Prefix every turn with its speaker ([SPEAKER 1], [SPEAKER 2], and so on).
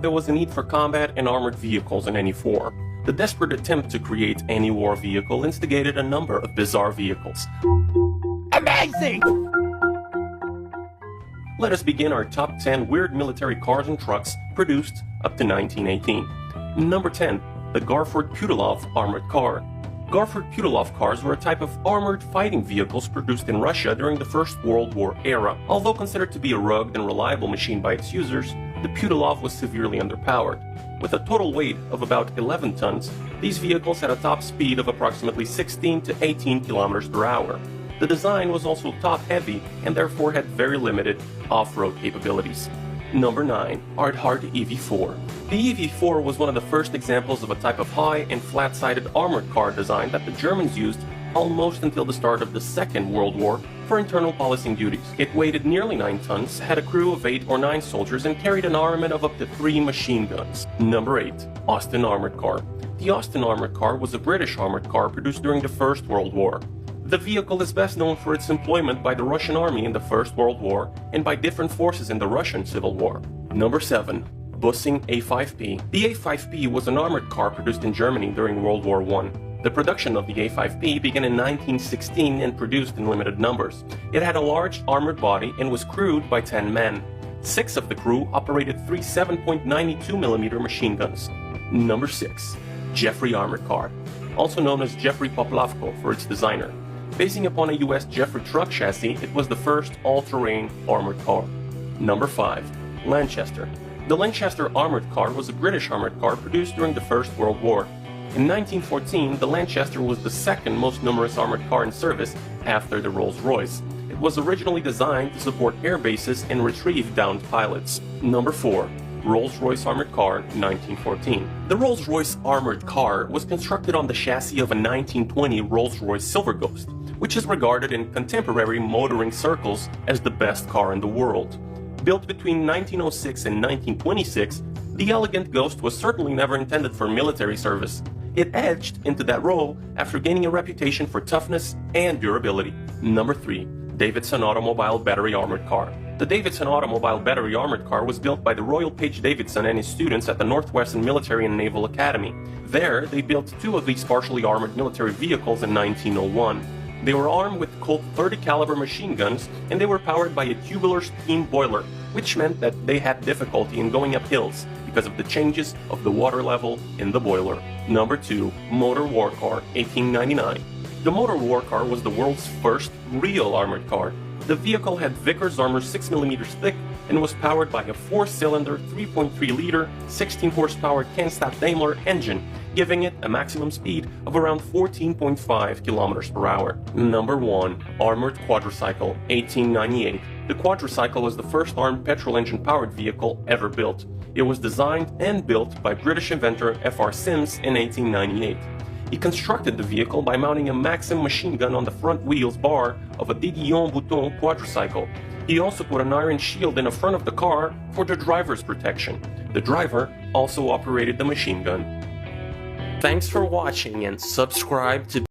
[SPEAKER 1] There was a need for combat and armored vehicles in any war. The desperate attempt to create any war vehicle instigated a number of bizarre vehicles.
[SPEAKER 2] Amazing!
[SPEAKER 1] Let us begin our top 10 weird military cars and trucks produced up to 1918. Number 10. The Garford-Putilov Armored Car. Garford-Putilov cars were a type of armored fighting vehicles produced in Russia during the First World War era. Although considered to be a rugged and reliable machine by its users, the Putilov was severely underpowered. With a total weight of about 11 tons, these vehicles had a top speed of approximately 16 to 18 kilometers per hour. The design was also top-heavy and therefore had very limited off-road capabilities. Number 9. Aardhard EV4. The EV4 was one of the first examples of a type of high and flat-sided armored car design that the Germans used almost until the start of the Second World War for internal policing duties. It weighed nearly 9 tons, had a crew of 8 or 9 soldiers, and carried an armament of up to 3 machine guns. Number 8. Austin Armored Car. The Austin Armored Car was a British armored car produced during the First World War. The vehicle is best known for its employment by the Russian Army in the First World War and by different forces in the Russian Civil War. Number 7. Bussing A5P. The A5P was an armored car produced in Germany during World War I. The production of the A5P began in 1916 and produced in limited numbers. It had a large armored body and was crewed by 10 men. 6 of the crew operated 3 7.92mm machine guns. Number 6. Jeffrey Armored Car. Also known as Jeffrey Poplavko for its designer. Basing upon a US Jeffrey truck chassis, it was the first all-terrain armored car. Number 5. Lanchester. The Lanchester Armored Car was a British armored car produced during the First World War. In 1914, the Lanchester was the second most numerous armored car in service after the Rolls-Royce. It was originally designed to support air bases and retrieve downed pilots. Number 4. Rolls-Royce Armored Car, 1914. The Rolls-Royce Armored Car was constructed on the chassis of a 1920 Rolls-Royce Silver Ghost, which is regarded in contemporary motoring circles as the best car in the world. Built between 1906 and 1926, the elegant Ghost was certainly never intended for military service. It edged into that role after gaining a reputation for toughness and durability. Number 3. Davidson Automobile Battery Armored Car. The Davidson Automobile Battery Armored Car was built by the Royal Page Davidson and his students at the Northwestern Military and Naval Academy. There, they built 2 of these partially armored military vehicles in 1901. They were armed with Colt .30 caliber machine guns, and they were powered by a tubular steam boiler, which meant that they had difficulty in going up hills because of the changes of the water level in the boiler. Number 2. Motor War Car, 1899. The Motor War Car was the world's first real armored car. The vehicle had Vickers armor 6mm thick and was powered by a 4-cylinder, 3.3-liter, 16-horsepower Kenstat Daimler engine, giving it a maximum speed of around 14.5 km per hour. Number 1. Armored Quadricycle, 1898. The quadricycle was the first armed petrol engine powered vehicle ever built. It was designed and built by British inventor F.R. Sims in 1898. He constructed the vehicle by mounting a Maxim machine gun on the front wheels bar of a Déguillon Bouton quadricycle. He also put an iron shield in the front of the car for the driver's protection. The driver also operated the machine gun. Thanks for watching and subscribe to